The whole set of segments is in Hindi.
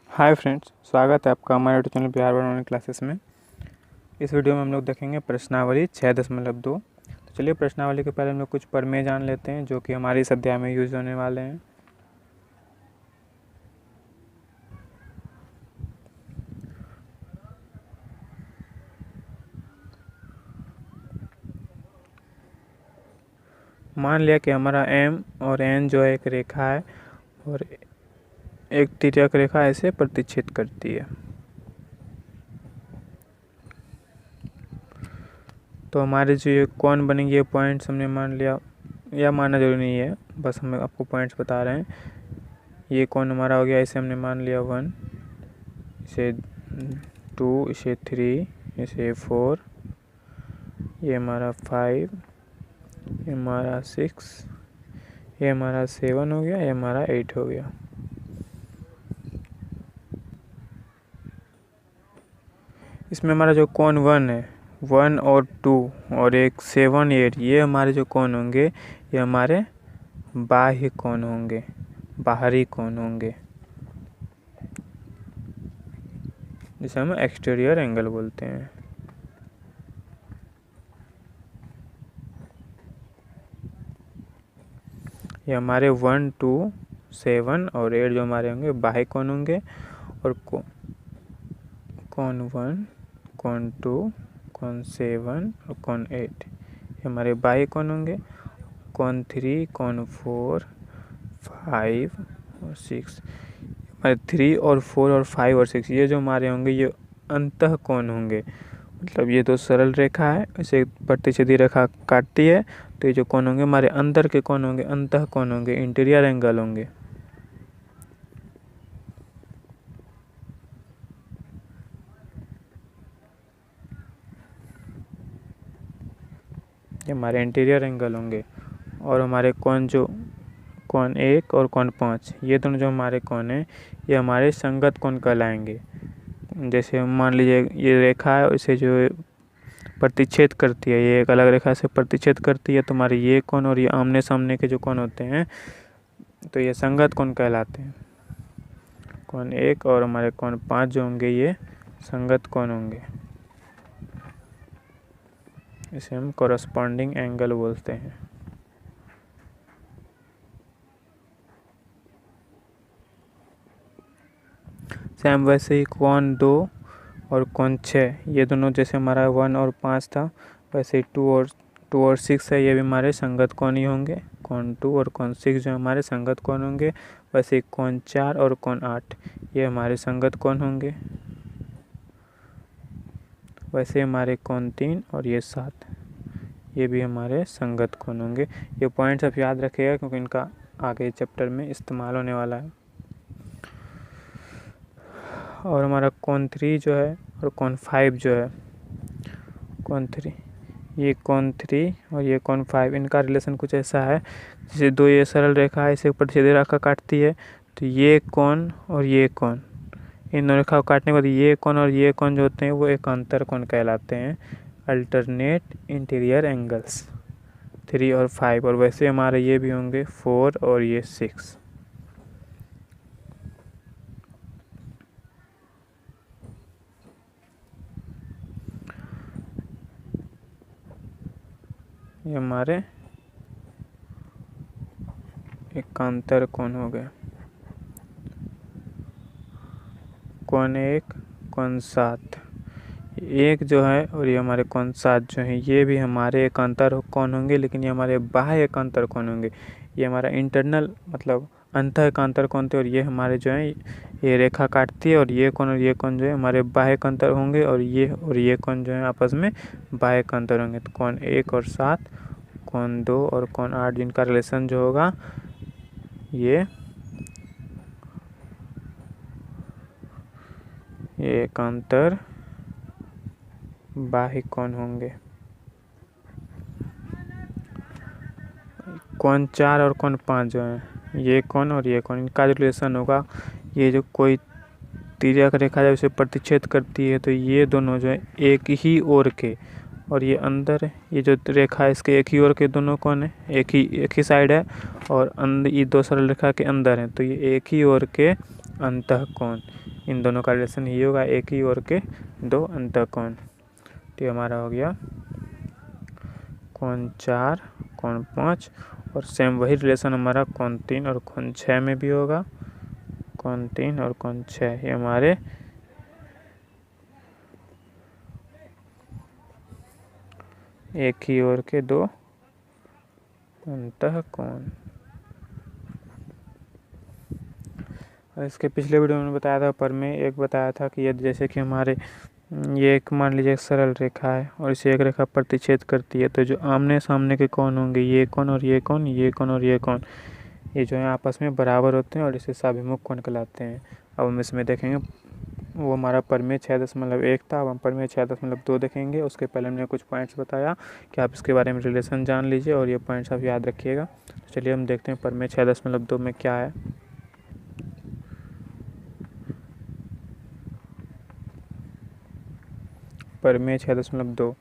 हाय फ्रेंड्स, स्वागत है आपका हमारे YouTube channel Bihar online classes में। इस वीडियो में हम लोग देखेंगे प्रश्नावली 6.2। तो चलिए प्रश्नावली के पहले हम लोग कुछ प्रमेय जान लेते हैं जो कि हमारे इस अध्याय में यूज होने वाले हैं। मान लिया कि हमारा एम और एन जो है एक रेखा है और एक तिर्यक रेखा ऐसे प्रतिच्छेद करती है। तो हमारे जो ये कोण बनेंगे, ये पॉइंट्स हमने मान लिया, या मानना जरूरी नहीं है, बस हम आपको पॉइंट्स बता रहे हैं। ये कोण हमारा हो गया, इसे हमने मान लिया 1, इसे 2, इसे 3, इसे 4, ये हमारा 5, ये हमारा 6, ये हमारा 7 हो गया, ये हमारा 8 हो गया। इसमें हमारा जो कोण 1 है, 1 और 2 और एक 7, 8, ये हमारे जो कोण होंगे ये हमारे बाह्य कोण होंगे, बाहरी कोण होंगे, जिसे हम एक्सटीरियर एंगल बोलते हैं। ये हमारे 1, 2, 7 और 8 जो हमारे होंगे बाह्य कोण होंगे, और कोण 1, कोण 2, कोण 7 और कोण 8 ये हमारे बाह्य कोण होंगे। कोण 3, कोण 4, 5 और 6, हमारे 3 और 4 और 5 और 6 ये जो हमारे होंगे ये अंतः कोण होंगे। मतलब ये तो सरल रेखा है, इसे प्रतिच्छेदी रेखा काटती है, तो ये जो कोण होंगे हमारे अंदर के कोण होंगे, अंतः कोण होंगे, इंटीरियर एंगल होंगे। ये हमारे इंटीरियर एंगल होंगे। और हमारे कोण जो कोण 1 और कोण 5 ये दोनों जो हमारे कोण हैं ये हमारे संगत कोण कहलाएंगे। जैसे मान लीजिए ये रेखा है, इसे जो प्रतिच्छेद करती है, ये एक अलग रेखा से प्रतिच्छेद करती है, तो हमारे ये कोण और ये आमने सामने के जो कोण होते हैं तो ये संगत कोण कहलाते हैं। कोण 1 और हमारे कोण 5 जो होंगे ये संगत कोण होंगे, इसे हम कॉरस्पॉन्डिंग एंगल बोलते हैं। सेम वैसे ही कोण 2 और कोण 6 ये दोनों जैसे हमारा 1 और 5 था, वैसे ही 2 और 6 है, ये भी हमारे संगत कोण ही होंगे। कोण 2 और कोण 6 जो हमारे संगत कोण होंगे, वैसे ही कोण 4 और कोण 8 ये हमारे संगत कोण होंगे। वैसे हमारे कोण 3 और ये 7 ये भी हमारे संगत कोण होंगे। ये पॉइंट्स आप याद रखिएगा क्योंकि इनका आगे चैप्टर में इस्तेमाल होने वाला है। और हमारा कोण 3 जो है और कोण 5 जो है, कोण 3 ये कोण 3 और ये कोण 5 इनका रिलेशन कुछ ऐसा है, जैसे दो ये सरल रेखा है, इसे प्रतिच्छेदी रेखा काटती है, तो ये कोण और ये कोण, इन दोनों रेखा को काटने के बाद ये कोण और ये कोण जो होते हैं वो एकांतर कोण कहलाते हैं, अल्टरनेट इंटीरियर एंगल्स 3 और 5। और वैसे हमारे ये भी होंगे 4 और ये 6। ये हमारे एकांतर कोण हो गए। कोण 1, कोण 7 एक जो है और ये हमारे कोण 7 जो है ये भी हमारे एकांतर कोण होंगे, लेकिन ये हमारे बाह्य एकांतर कोण होंगे। ये हमारा इंटरनल मतलब अंतः एकांतर कोण थे, और ये हमारे जो है ये रेखा काटती है, और ये कोण जो है हमारे बाह्य एकांतर होंगे, और ये कोण जो है आपस में बाह्य एकांतर होंगे। तो कोण 1 और 7, कोण 2 और कोण 8 जिनका रिलेशन जो होगा ये एकांतर बाह्य कोण होंगे। कोण 4 और कोण 5 जो है ये कोण और ये कोण इनका जो रिलेशन होगा, ये जो कोई तिर्यक रेखा जब इसे प्रतिच्छेद करती है तो ये दोनों जो है एक ही ओर के, और ये अंदर ये जो रेखा है इसके एक ही ओर के दोनों कोण है, एक ही साइड है, और अंदर ये दो सरल रेखा के अंदर है, तो ये एक ही ओर के अंतः कोण इन दोनों का रिलेशन ही होगा, एक ही ओर के दो अंतःकोण। तो ये हमारा हो गया कोण 4, कोण 5, और सेम वही रिलेशन हमारा कोण 3 और कोण 6 में भी होगा। कोण 3 और कोण 6 ये हमारे एक ही ओर के दो अंतःकोण। और इसके पिछले वीडियो में बताया था पर में एक बताया था कि यदि जैसे कि हमारे ये एक मान लीजिए एक सरल रेखा है और इसे एक रेखा प्रतिच्छेद करती है, तो जो आमने सामने के कोण होंगे, ये कोण और ये कोण, ये कोण और ये कोण, ये जो है आपस में बराबर होते हैं और इसे साभिमुख कोण कहलाते हैं। अब हम इसमें देखेंगे वो हमारा परमेय 6.1 था, अब हम परमेय 6.2 देखेंगे। उसके पहले हमने कुछ पॉइंट्स बताया कि आप इसके बारे में रिलेशन जान लीजिए और ये पॉइंट्स आप याद रखिएगा। तो चलिए हम देखते हैं परमेय 6.2 में क्या है। परमेय 6.2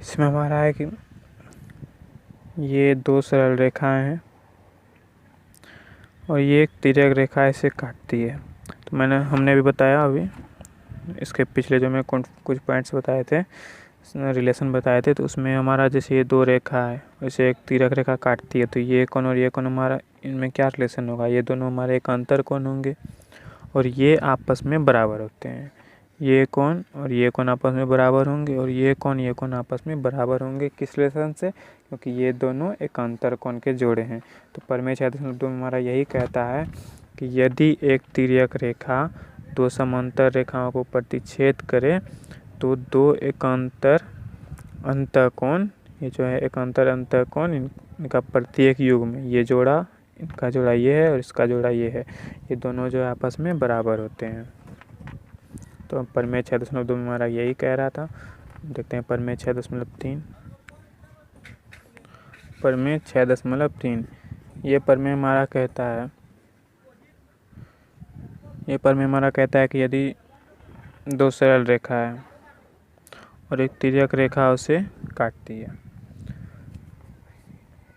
इसमें हमारा है कि ये दो सरल रेखाएं हैं और ये एक तिर्यक रेखा इसे काटती है। तो हमने भी बताया अभी इसके पिछले जो मैं कुछ पॉइंट्स बताए थे, रिलेशन बताए थे, तो उसमें हमारा जैसे ये दो रेखा है वैसे एक तिर्यक रेखा काटती है, तो ये कोण और ये कोण हमारा इनमें क्या रिलेशन होगा, ये दोनों हमारे एक अंतर कोण होंगे और ये आपस में बराबर होते हैं। ये कोण और ये कोण आपस में बराबर होंगे और ये कोण आपस में बराबर होंगे। किस रिलेशन से? क्योंकि ये दोनों एक अंतर कोण के जोड़े हैं। तो परमेय 6.2 में हमारा यही कहता है कि यदि एक तिर्यक रेखा दो समांतर रेखाओं को प्रतिच्छेद करे तो दो एकांतर अंतःकोण, ये जो है एकांतर अंतःकोण, इनका प्रत्येक युग्म ये जोड़ा, इनका जोड़ा ये है और इसका जोड़ा ये है, ये दोनों जो है आपस में बराबर होते हैं। तो परमेय 6.2 में हमारा यही कह रहा था। देखते हैं परमेय 6.3। परमेय 6.3 ये परमेय हमारा कहता है, ये परमेय हमारा कहता है कि यदि दो सरल रेखा है और एक तिर्यक रेखा उसे काटती है।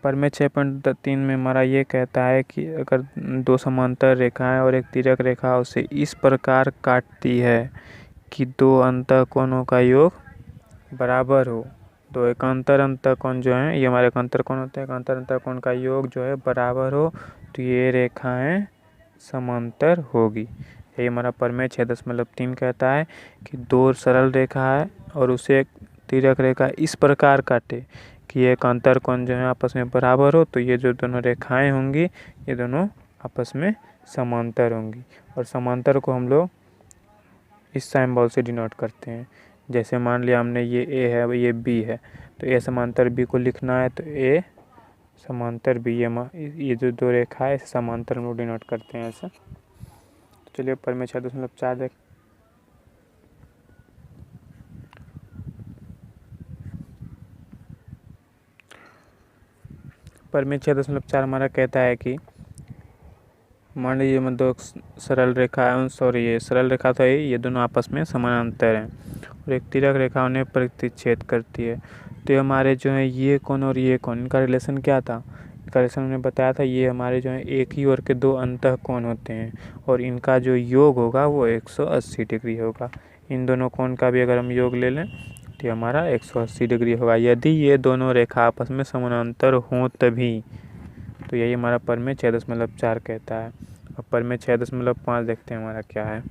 परमेय 6.3 में हमारा ये कहता है कि अगर दो समांतर रेखाएं और एक तिर्यक रेखा उसे इस प्रकार काटती है कि दो अंतःकोणों का योग बराबर हो, दो एकांतर अंतःकोण जो हैं ये हमारे एकांतर कोण होते हैं, एकांतर अंतःकोण का योग जो है बराबर हो तो ये रेखाएं समांतर होगी। यही हमारा परमेय 6.3 कहता है कि दो सरल रेखा है और उसे एक तिर्यक रेखा इस प्रकार काटे कि ये एकांतर कोण जो है आपस में बराबर हो, तो ये जो दोनों रेखाएं होंगी ये दोनों आपस में समांतर होंगी। और समांतर को हम लोग इस सिंबल से डिनोट करते हैं। जैसे मान लिया हमने ये ए है, ये बी है, तो ए समांतर बी को लिखना है तो ए समांतर बी, ये जो दो रेखा है इसे समांतर हम लोग डिनोट करते हैं ऐसा। तो चलिए परमेय 6.4 देख। परमेय 6.4 हमारा कहता है कि मान लीजिए मैं दो सरल रेखा है, सॉरी ये सरल रेखा तो ये दोनों आपस में समानांतर हैं और एक तिर्यक रेखा उन्हें प्रतिच्छेद करती है। तो ये हमारे जो है ये कोण और ये कोण, इनका रिलेशन क्या था? इनका रिलेशन हमने बताया था, ये हमारे जो है एक ही ओर के दो अंतःकोण होते हैं और इनका जो योग होगा वो 180 डिग्री होगा। इन दोनों कोण का भी अगर हम योग ले लें तो हमारा 180 डिग्री होगा यदि ये दोनों रेखा आपस में समानांतर हों तभी। तो यही हमारा परमेय 6.4 कहता है। अब परमेय 6.5 देखते हैं हमारा क्या है।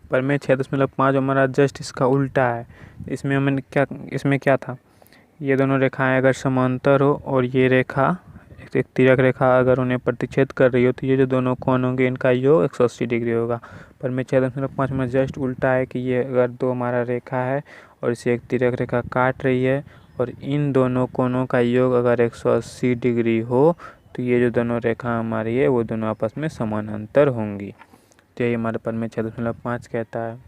परमेय 6.5 हमारा जस्ट इसका उल्टा है। इसमें क्या था, ये दोनों रेखाएं अगर समांतर हो और ये रेखा एक तिर्यक रेखा अगर उन्हें प्रतिच्छेद कर रही हो तो ये जो दोनों कोण होंगे इनका योग 180 डिग्री होगा। परमेय 6.5 में जस्ट उल्टा है कि ये अगर दो हमारा रेखा है और इसे एक तिर्यक रेखा काट रही है और इन दोनों कोणों का योग अगर 180 डिग्री हो तो ये जो दोनों रेखा हमारी है वो दोनों आपस में समानांतर होंगी। तो यही हमारे परमेय 6.5 कहता है।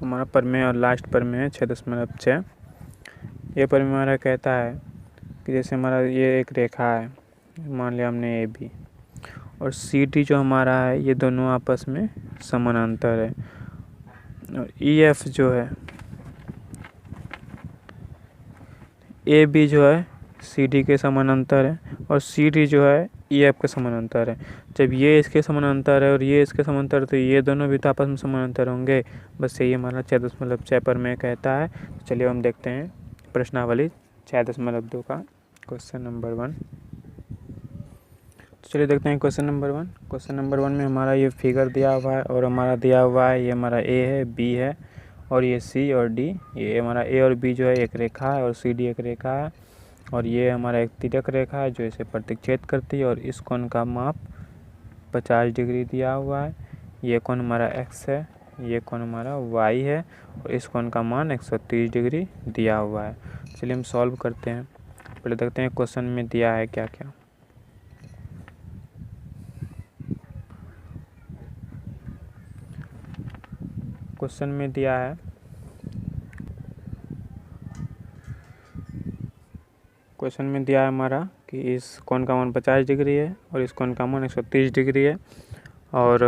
हमारा परमेय और लास्ट परमेय है 6.6। ये परमेय हमारा कहता है कि जैसे हमारा ये एक रेखा है, मान लिया हमने ए बी, और सी डी जो हमारा है ये दोनों आपस में समानांतर है और ई एफ जो है, ए बी जो है सी डी के समानांतर है और सी डी जो है ये आपके समानांतर है। जब ये इसके समानांतर है और ये इसके समानांतर, तो ये दोनों भी तो आपस में समानांतर होंगे। बस यही हमारा 6.6 पर में कहता है। चलिए हम देखते हैं प्रश्नावली 6.2 का क्वेश्चन नंबर 1। तो चलिए देखते हैं क्वेश्चन नंबर 1। क्वेश्चन नंबर 1 में हमारा ये फिगर दिया हुआ है और हमारा दिया हुआ है ये हमारा ए है, बी है और ये सी और डी। ये हमारा ए और बी जो है एक रेखा है और सी डी एक रेखा है और ये हमारा एक तिर्यक रेखा है जो इसे प्रतिच्छेद करती है और इस कोण का माप 50 डिग्री दिया हुआ है। ये कोण हमारा x है, ये कोण हमारा y है और इस कोण का मान 130 डिग्री दिया हुआ है। चलिए हम सॉल्व करते हैं। पहले देखते हैं क्वेश्चन में दिया है क्या क्या। क्वेश्चन में दिया है हमारा कि इस कोण का मान 50 डिग्री है और इस कोण का मान 130 डिग्री है और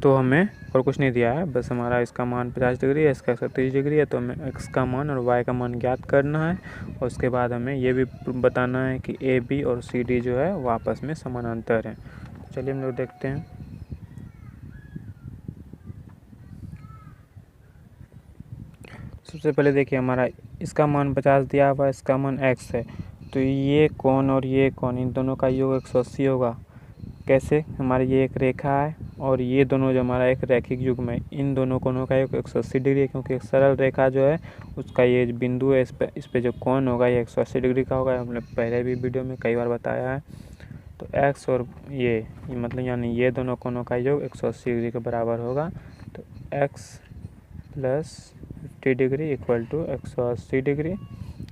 तो हमें और कुछ नहीं दिया है, बस हमारा इसका मान 50 डिग्री है, इसका 130 डिग्री है। तो हमें x का मान और y का मान ज्ञात करना है और उसके बाद हमें ये भी बताना है कि ए बी और सी डी जो है वो आपस में समानांतर हैं। चलिए हम लोग देखते हैं। सबसे पहले देखिए हमारा इसका मान 50 दिया हुआ है, इसका मान x है, तो ये कोण और ये कोण इन दोनों का योग 180 होगा। कैसे? हमारी ये एक रेखा है और ये दोनों जो हमारा एक रैखिक युग्म है, इन दोनों कोणों का योग 180 डिग्री है, क्योंकि एक सरल रेखा जो है उसका ये बिंदु है, इस पे जो कोण होगा ये 180 डिग्री का होगा। हमने पहले भी वीडियो में कई बार बताया है। तो x और ये मतलब यानी ये दोनों कोणों का योग 180 डिग्री के बराबर होगा। तो x plus 50 degree equal to 180 degree.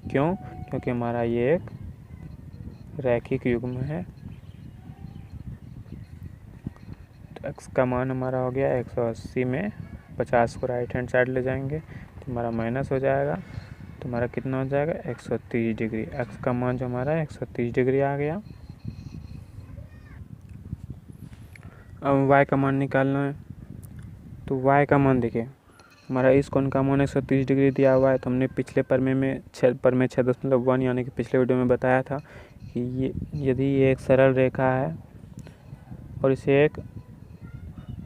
क्यों? क्योंकि हमारा ये एक रैखिक युग्म है। तो x का मान हमारा हो गया 180 में 50 को राइट हैंड साइड ले जाएंगे तो हमारा माइनस हो जाएगा। तो हमारा कितना हो जाएगा? 130 डिग्री। x का मान जो हमारा 130 डिग्री आ गया। अब y का मान निकालना है। तो y का मान देखिए हमारा इस कोण का मान 130 डिग्री दिया हुआ है। तो हमने पिछले परमे में 6.1 यानी कि पिछले वीडियो में बताया था कि ये यदि ये एक सरल रेखा है और इसे एक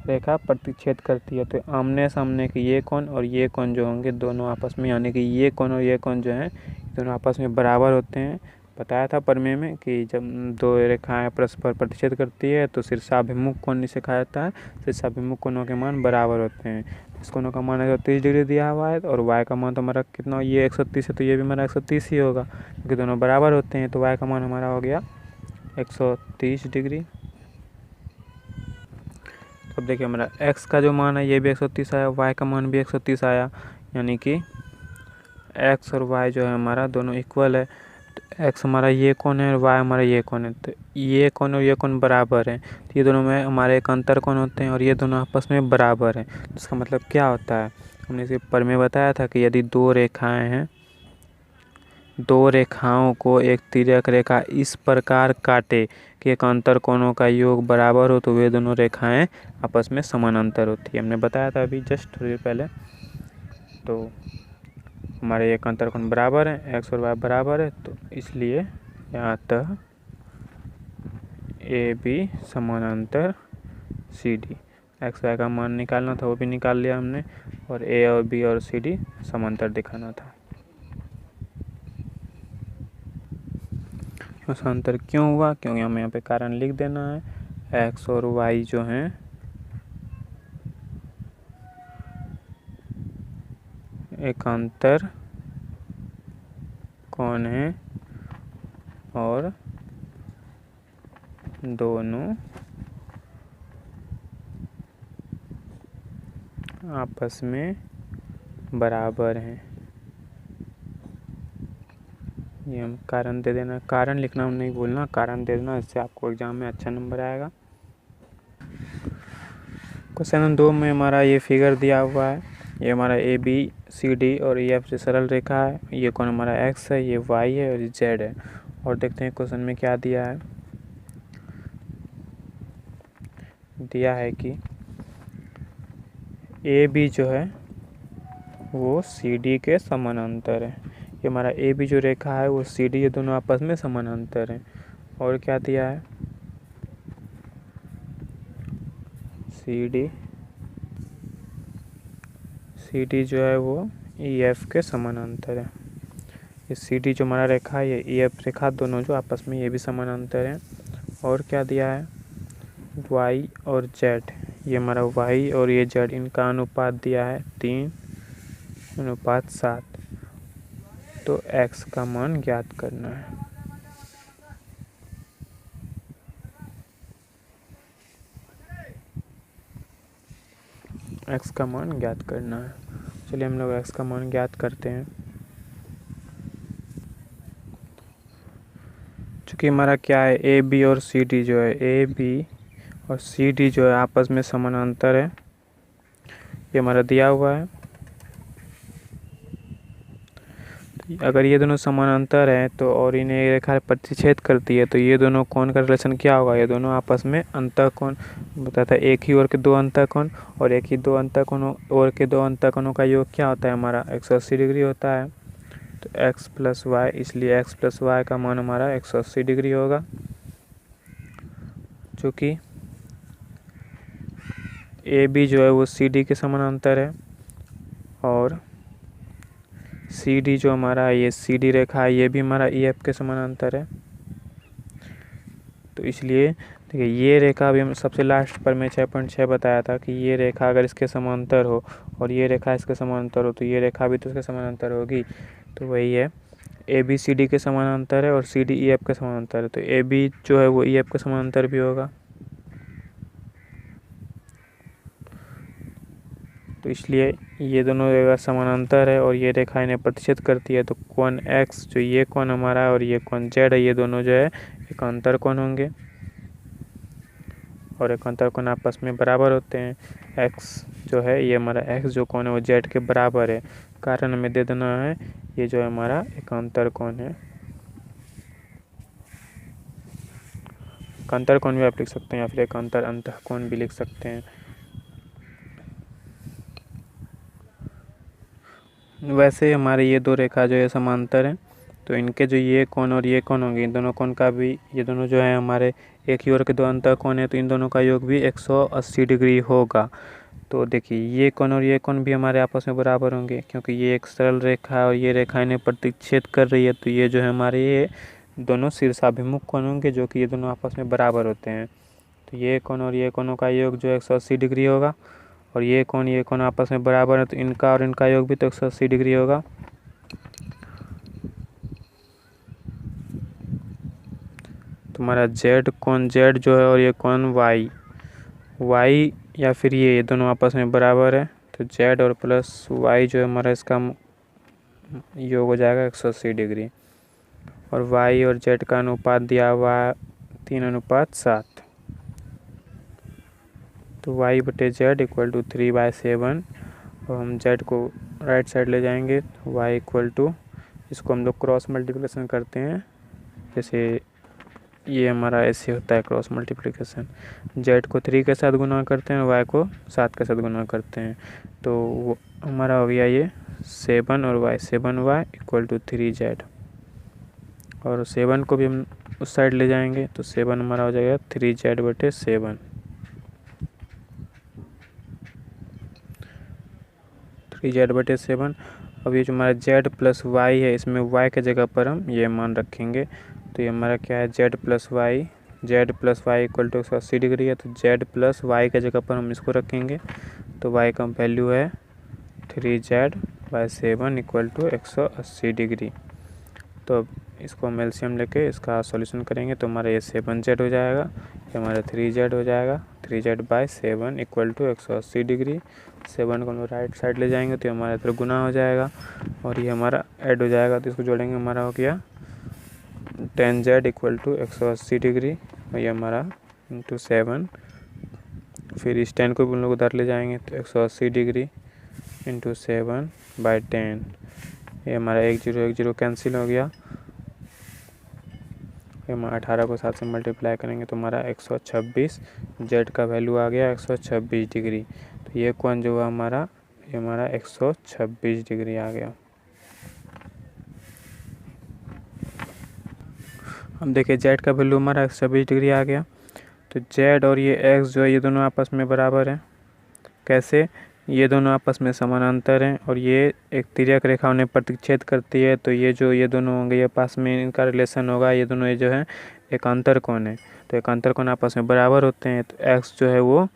रेखा प्रतिच्छेद करती है, तो आमने सामने के ये कोण और ये कोण जो होंगे दोनों आपस में, यानी कि ये कोण और ये कोण जो हैं दोनों आपस में बराबर होते हैं। बताया था परमे में कि जब दो रेखाएं परस्पर प्रतिच्छेद करती है तो शीर्षाभिमुख कोण इसे कहा जाता है। शीर्षाभिमुख कोणों के मान बराबर होते हैं। इस कोणों का मान 130 डिग्री दिया हुआ है और y का मान तो हमारा कितना, ये 130 है तो ये भी हमारा 130 ही होगा, क्योंकि दोनों बराबर होते हैं। तो y का मान हमारा हो गया 130 डिग्री। अब देखिए हमारा x का जो मान है ये भी 130 आया, y का मान भी 130 आया, यानी कि x और y जो है हमारा दोनों इक्वल है। तो x हमारा ये कोण है और y हमारा ये कोण है, तो ये कोण और ये कोण बराबर है। तो ये दोनों में हमारे एक अंतर कोण होते हैं और ये दोनों आपस में बराबर हैं। इसका मतलब क्या होता है? हमने इसे पर में बताया था कि यदि दो रेखाएं हैं, दो रेखाओं को एक तिर्यक रेखा इस प्रकार काटे कि एक अंतर कोणों का योग बराबर हो, तो वे दोनों रेखाएं आपस में समानांतर होती है। हमने बताया था अभी जस्ट थोड़ी देर पहले। तो हमारे एक अंतर कोण बराबर है, x और y बराबर है, तो इसलिए यहाँ तक ए बी समानांतर सी डी। एक्स वाई का मान निकालना था, वो भी निकाल लिया हमने, और ए और बी और सी डी समांतर दिखाना था। समांतर क्यों हुआ? क्योंकि हमें यहाँ पे कारण लिख देना है। एक्स और वाई जो हैं एकांतर कोण है और दोनों आपस में बराबर हैं। ये हम कारण दे देना, कारण लिखना नहीं भूलना, कारण दे देना, इससे आपको एग्जाम में अच्छा नंबर आएगा। क्वेश्चन 2 में हमारा ये फिगर दिया हुआ है, ये हमारा ए बी सी डी और ये एफ से सरल रेखा है। ये कोण हमारा एक्स है, ये वाई है और ये जेड है। और देखते हैं क्वेश्चन में क्या दिया है। दिया है कि ए बी जो है वो सी डी के समानांतर है। ये हमारा ए बी जो रेखा है वो सी डी, ये दोनों आपस में समानांतर हैं। और क्या दिया है, सी डी जो है वो ई एफ के समानांतर है। ये सी डी जो हमारा रेखा है, ये ई एफ रेखा, दोनों जो आपस में ये भी समानांतर है। और क्या दिया है, y और z, ये हमारा y और ये z, इनका अनुपात दिया है 3:7। तो x का मान ज्ञात करना है। x का मान ज्ञात करना है। चलिए हम लोग x का मान ज्ञात करते हैं। चूँकि हमारा क्या है, ए बी और सी डी जो है, ए बी और सी डी जो है आपस में समानांतर है, ये हमारा दिया हुआ है। अगर ये दोनों समानांतर हैं तो और इन्हें एक रेखा प्रतिच्छेद करती है, तो ये दोनों कोण का रिलेशन क्या होगा, ये दोनों आपस में अंतःकोण बताता है। एक ही ओर के दो अंतःकोण और एक ही दो अंतःकोण ओर के दो अंतःकोणों का योग क्या होता है, हमारा 180 डिग्री होता है। तो x प्लस वाई, इसलिए x प्लस वाई का मान हमारा 180 डिग्री होगा। चूँकि ए बी जो है वो सी डी के समानांतर है और सी डी जो हमारा ये सी डी रेखा है, ये भी हमारा ई एफ के समानांतर है। तो इसलिए देखिए, ये रेखा अभी हम सबसे लास्ट पर मैं 6.6 बताया था कि ये रेखा अगर इसके समांतर हो और ये रेखा इसके समांतर हो, तो ये रेखा भी तो इसके समांतर होगी। तो वही है, ए बी सी डी के समानांतर है और सी डी ई एफ के समानांतर है। तो ए बी जो है वो ई एफ के समानांतर भी होगा। तो इसलिए ये दोनों रेखा समानांतर है और ये रेखा इन्हें प्रतिच्छेद करती है। तो कोण x जो ये कोण हमारा है और ये कोण z है, ये दोनों जो है एक अंतर कोण होंगे और एक अंतर कोण आपस में बराबर होते हैं। x जो है ये हमारा x जो कोण है वो z के बराबर है। कारण हमें दे देना है, ये जो है हमारा एक अंतर कोण है। अंतर कोण भी आप लिख सकते हैं या फिर एक अंतर अंतःकोण भी लिख सकते हैं। वैसे हमारे ये दो रेखा जो है समांतर हैं, तो इनके जो ये कोण और ये कोण होंगे, इन दोनों कोण का भी, ये दोनों जो है हमारे एक ही ओर के दो अंतःकोण है, तो इन दोनों का योग भी 180 डिग्री होगा। तो देखिए, ये कोण और ये कोण भी हमारे आपस में बराबर होंगे क्योंकि ये एक सरल रेखा है और ये रेखा इन्हें प्रतिच्छेद कर रही है। तो ये जो है हमारे ये दोनों शीर्षाभिमुख कोण होंगे जो कि ये दोनों आपस में बराबर होते हैं। तो ये कोण और ये कोणों का योग जो 180 डिग्री होगा और ये कोण आपस में बराबर है, तो इनका और इनका योग भी तो 180 डिग्री होगा। तो हमारा z कोण z जो है और ये कोण y या फिर ये दोनों आपस में बराबर है, तो z और प्लस y जो है हमारा इसका योग हो जाएगा 180 डिग्री। और y और z का अनुपात दिया हुआ है 3:7। तो y बटे z इक्वल टू 3/7 और हम z को राइट साइड ले जाएंगे, तो y इक्वल टू, इसको हम लोग क्रॉस मल्टीप्लिकेशन करते हैं, जैसे ये हमारा ऐसे होता है क्रॉस मल्टीप्लिकेशन। z को 3 के साथ गुना करते हैं और y को 7 के साथ गुना करते हैं, तो वो हमारा हो गया ये 7 और y 7y equal to 3z। और 7 को भी हम उस साइड ले जाएंगे, तो 7 हमारा हो जाएगा 3z बटे 7। 3z बटे 7। अब ये जो हमारा z प्लस y है, इसमें y के जगह पर हम ये मान रखेंगे। तो ये हमारा क्या है, z plus Y equal to 180 degree है, तो z प्लस वाई के जगह पर हम इसको रखेंगे। तो y का वैल्यू है 3z/7 इक्वल टू 180 डिग्री। तो अब इसको हम एलसीएम लेके इसका सॉल्यूशन करेंगे, तो हमारा ये 7z हो जाएगा, ये हमारा 3z हो जाएगा। 3z/7 equal to 180 degree. 7 को हम राइट साइड ले जाएंगे तो हमारा इधर गुना हो जाएगा और ये हमारा ऐड हो जाएगा, तो इसको जोड़ेंगे, हमारा हो गया 10z इक्वल टू 180 डिग्री और ये हमारा इंटू 7। फिर इस 10 को भी हम लोग उधर ले जाएंगे, तो 180 डिग्री इंटू 7/10। ये हमारा 1 0 कैंसिल हो गया। ये हमारा 18 को 7 से मल्टीप्लाई करेंगे तो हमारा 126, z का वैल्यू आ गया 126 डिग्री। तो ये कोण जो है हमारा, ये हमारा 126 डिग्री आ गया। हम देखिए जेड का वैल्यू हमारा 126 डिग्री आ गया। तो जेड और ये एक्स जो है ये दोनों आपस में बराबर हैं। कैसे? ये दोनों आपस में समानांतर हैं और ये एक तिर्यक रेखा उन्हें प्रतिच्छेद करती है। तो ये जो ये दोनों होंगे ये पास में इनका रिलेशन होगा। ये दोनों ये जो है एक अंतर कोण है। तो एक अंतर कोण आपस में बराबर होते हैं। तो एक्स जो है वो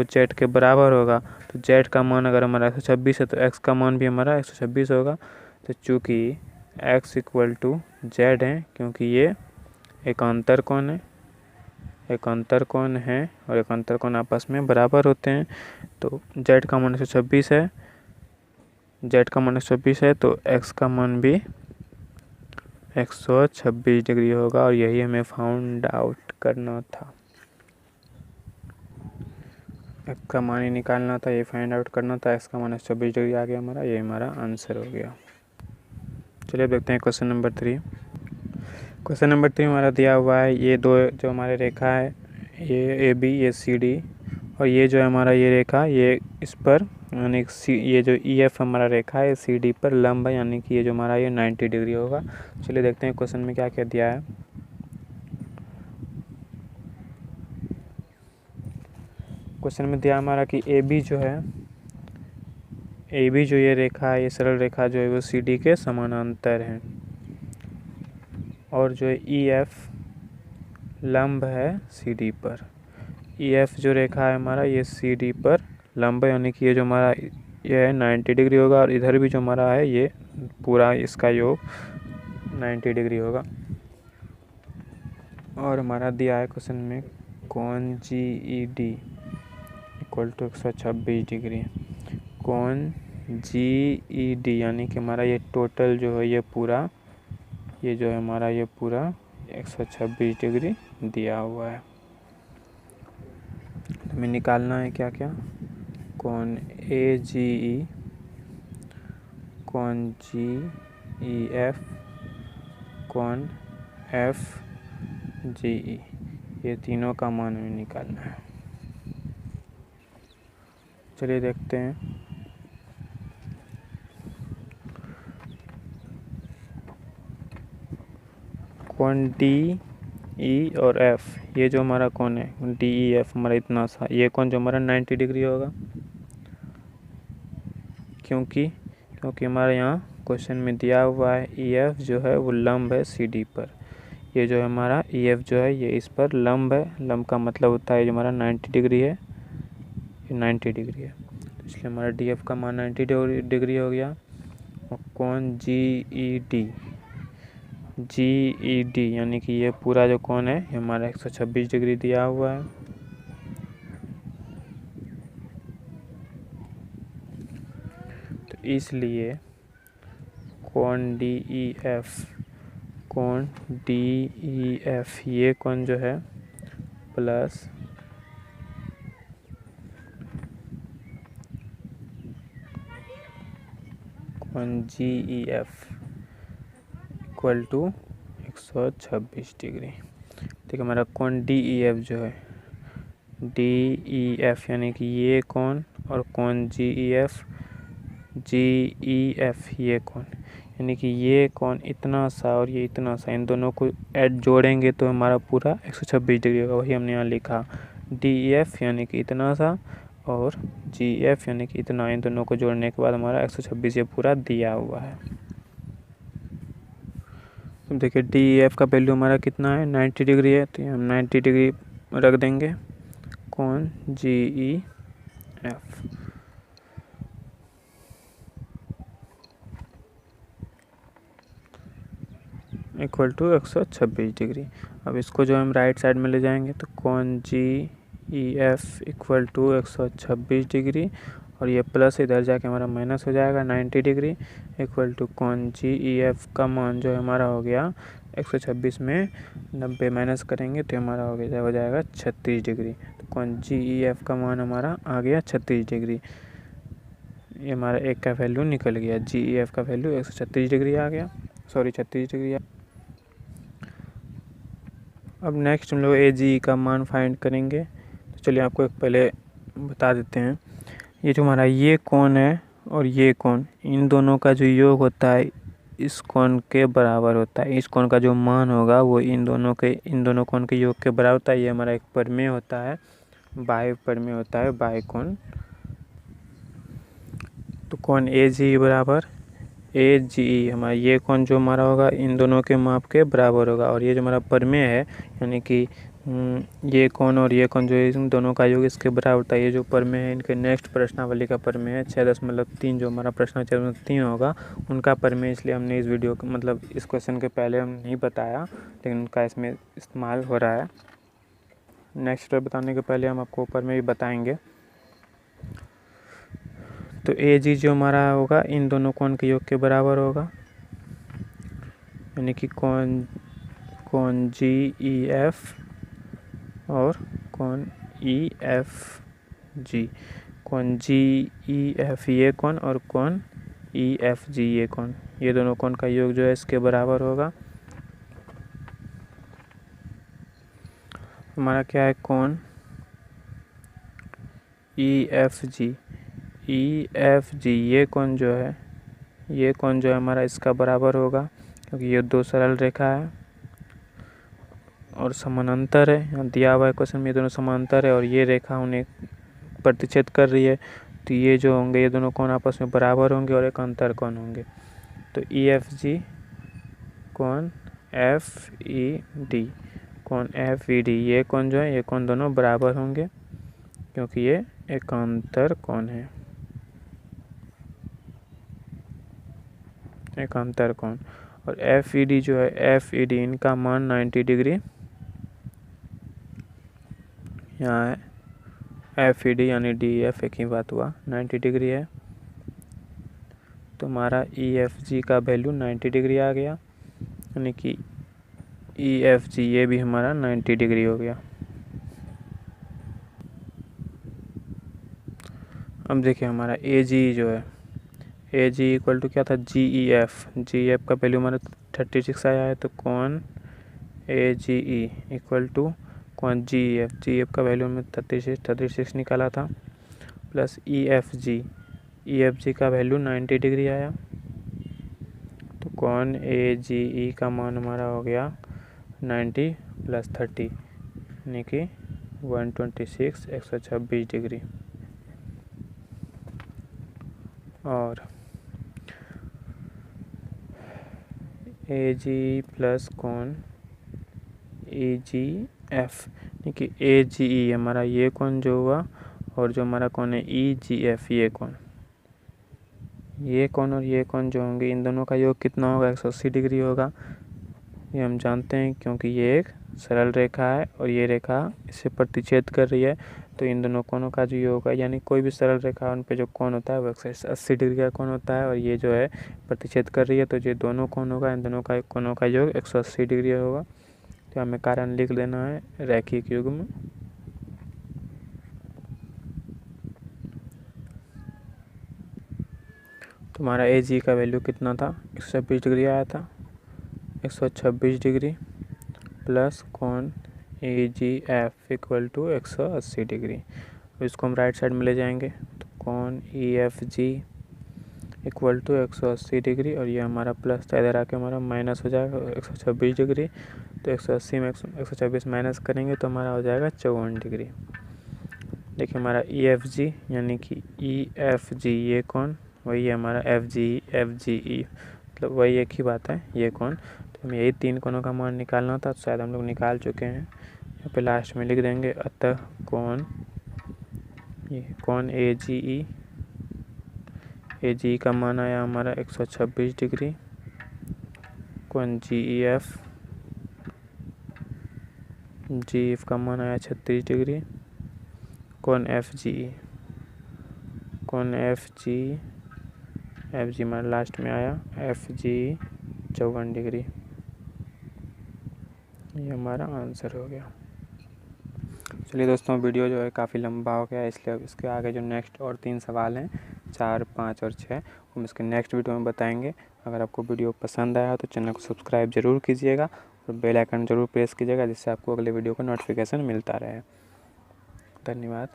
जेड के बराबर होगा। तो जेड का मान अगर हमारा 126 है तो एक्स का मान भी हमारा 126 होगा। तो चूँकि एक्स इक्वल टू जेड है, क्योंकि ये एक अंतर कोण है, एक अंतर कोण है और एक अंतर कोण आपस में बराबर होते हैं। तो जेड का मान 126 है, जेड का मान 126 है तो एक्स का मान भी 126 डिग्री होगा। और यही हमें फाउंड आउट करना था, एक्स का मान ही निकालना था, ये फाइंड आउट करना था। एक्स का मान 126 डिग्री आ गया हमारा, ये हमारा आंसर हो गया। चलिए देखते हैं क्वेश्चन नंबर 3। क्वेश्चन नंबर 3 हमारा दिया हुआ है, ये दो जो हमारे रेखा है, ये AB, ये CD, और ये जो है हमारा ये रेखा, ये इस पर यानी ये जो EF हमारा रेखा है CD पर लंब है, यानी कि ये जो हमारा ये 90 डिग्री होगा। चलिए देखते हैं क्वेश्चन में क्या क्या दिया है। क्वेश्चन में दिया हमारा कि AB जो है, AB जो ये रेखा है, ये सरल रेखा जो है वो CD के समानांतर है, और जो EF लंब है CD पर। EF जो रेखा है हमारा ये CD पर लंब है, यानी कि ये जो हमारा ये है 90 डिग्री होगा, और इधर भी जो हमारा है ये पूरा इसका योग 90 डिग्री होगा। और हमारा दिया है क्वेश्चन में कोण GED इक्वल टू 126 डिग्री। कोण GED यानी कि हमारा ये टोटल जो है ये पूरा, ये जो है हमारा ये पूरा 126 डिग्री दिया हुआ है। हमें निकालना है क्या क्या, कोण AGE, कोण GEF, कोण FGE, ये तीनों का मान हमें निकालना है। चलिए देखते हैं। कोण DE और F, ये जो हमारा कोण है DEF हमारा इतना सा, ये कोण जो हमारा 90 डिग्री होगा, क्योंकि हमारे यहाँ क्वेश्चन में दिया हुआ है EF जो है वो लंब है CD पर। ये जो है हमारा EF जो है ये इस पर लंब है। लंब का मतलब होता है जो हमारा 90 डिग्री है, ये 90 डिग्री है, तो इसलिए हमारा DF का मान 90 डिग्री हो गया। और कोण GED यानी कि ये पूरा जो कोण है ये हमारा 126 डिग्री दिया हुआ है। तो इसलिए कोण DEF ये कोण जो है प्लस कोण GEF इक्वल टू 126 डिग्री। ठीक है, हमारा कोण DEF जो है, DEF यानी कि ये कोण, और कोण GEF ये कोण, यानी कि ये कोण इतना सा और ये इतना सा, इन दोनों को जोड़ेंगे तो हमारा पूरा 126 डिग्री होगा। वही हमने यहाँ लिखा, DEF यानी कि इतना सा और GEF यानी कि इतना, इन दोनों को जोड़ने के बाद हमारा 126 ये पूरा दिया हुआ है। तो देखिए DEF का वैल्यू हमारा कितना है, 90 डिग्री है, तो हम 90 डिग्री रख देंगे। कोण GEF इक्वल टू 126 डिग्री। अब इसको जो हम राइट साइड में ले जाएंगे तो कोण GEF इक्वल टू 126 डिग्री, और ये प्लस इधर जाके हमारा माइनस हो जाएगा 90 डिग्री, इक्वल टू कोण GEF का मान जो हमारा हो गया 126 में 90 माइनस करेंगे तो हमारा हो जाएगा 36 डिग्री। तो कोण GEF का मान हमारा आ गया 36 डिग्री। ये हमारा एक का वैल्यू निकल गया, GEF का वैल्यू 136 डिग्री आ गया, 36 डिग्री। अब नेक्स्ट हम लोग AGE का मान फाइंड करेंगे। तो चलिए आपको एक पहले बता देते हैं, ये जो हमारा ये कोण है और ये कोण, इन दोनों का जो योग होता है इस कोण के बराबर होता है। इस कोण का जो मान होगा वो इन दोनों कोण के योग के बराबर होता है। ये हमारा एक प्रमेय होता है, बाह्य प्रमेय होता है, बाह्य कोण। तो कोण AGE बराबर AGE, हमारा ये कोण जो हमारा होगा इन दोनों के माप के बराबर होगा। और ये जो हमारा प्रमेय है, यानी कि ये कोण और ये कोण जो इन दोनों का योग इसके बराबर होता है। ये जो प्रमेय है इनके नेक्स्ट प्रश्नावली का प्रमेय है 6.3, जो हमारा प्रश्न 6.3 होगा उनका प्रमेय। इसलिए हमने इस वीडियो को मतलब इस क्वेश्चन के पहले हम नहीं बताया, लेकिन उनका इसमें इस्तेमाल हो रहा है। नेक्स्ट स्टेप बताने के पहले हम आपको प्रमेय भी बताएंगे। तो AG जो हमारा होगा इन दोनों कोण के योग के बराबर होगा, यानी कि कोण GEF और कोण EFG। कोण GEF ये कोण और कोण EFG ये कोण, ये दोनों कोण का योग जो है इसके बराबर होगा। हमारा क्या है, कोण EFG ये कोण जो है हमारा इसका बराबर होगा, क्योंकि ये दो सरल रेखा है और समानांतर है। यहाँ दिया हुआ है क्वेश्चन में ये दोनों समानांतर है और ये रेखा उन्हें प्रतिच्छेद कर रही है। तो ये जो होंगे ये दोनों कोण आपस में बराबर होंगे और एक अंतर कोण होंगे। तो EFG कोण FED ये कोण जो है ये कोण दोनों बराबर होंगे, क्योंकि ये एकांतर कोण है, एकांतर कोण। और FED जो है FED इनका मान 90 डिग्री, यहाँ है FED यानी DEF एक ही बात हुआ, 90 डिग्री है। तो हमारा EFG का वैल्यू 90 डिग्री आ गया, यानी कि EFG ये भी हमारा 90 डिग्री हो गया। अब देखिए हमारा AGE जो है, AGE इक्वल टू क्या था, GEF का वैल्यू हमारा 36 आया है। तो कोण AGE इक्वल टू कोण GEF का वैल्यू हमें 36 निकाला था, प्लस EFG का वैल्यू 90 डिग्री आया। तो कोण AGE का मान हमारा हो गया 90 प्लस 30, यानी कि 126 126 डिग्री। और AGE प्लस कोण EGF, यानी कि AGE हमारा ये कोण जो हुआ और जो हमारा कोण है EGF ये कोण और ये कोण जो होंगे इन दोनों का योग कितना होगा, 180 डिग्री होगा। ये हम जानते हैं क्योंकि ये एक सरल रेखा है और ये रेखा इसे प्रतिच्छेद कर रही है। तो इन दोनों कोणों का जो योग है, यानी कोई भी सरल रेखा उन पे जो कोण होता है वो 180 डिग्री का कोण होता है, और ये जो है प्रतिच्छेद कर रही है। तो ये दोनों कोण होगा, इन दोनों का कोणों का योग 180 डिग्री होगा। तो हमें कारण लिख देना है रैखिक युग्म। तो हमारा AG का वैल्यू कितना था, 126 डिग्री आया था, 126 डिग्री प्लस कोण EGF इक्वल टू 180 डिग्री। इसको हम राइट साइड में ले जाएंगे। तो कोण EFG इक्वल टू 180 डिग्री, और ये हमारा प्लस था, इधर आके हमारा माइनस हो जाएगा 126 डिग्री। तो 180 में 126 माइनस करेंगे तो हमारा हो जाएगा 54 डिग्री। देखिए हमारा EFG यानी कि EFG ये कोण वही है हमारा FGE, मतलब वही एक ही बात है ये कोण। तो हमें यही तीन कोणों का मान निकालना था, तो शायद हम लोग निकाल चुके हैं। यहाँ पे लास्ट में लिख देंगे, अतः कोण AGE का मान आया हमारा 126 डिग्री, कोण GEF का मान आया 36 डिग्री, कोण FGE हमारा लास्ट में आया FGE 54 डिग्री। ये हमारा आंसर हो गया। चलिए दोस्तों, वीडियो जो है काफ़ी लंबा हो गया, इसलिए अब इसके आगे जो नेक्स्ट और 3 सवाल हैं 4, 5 और 6 हम इसके नेक्स्ट वीडियो में बताएंगे। अगर आपको वीडियो पसंद आया तो चैनल को सब्सक्राइब ज़रूर कीजिएगा और बेल आइकन ज़रूर प्रेस कीजिएगा, जिससे आपको अगले वीडियो का नोटिफिकेशन मिलता रहे। धन्यवाद।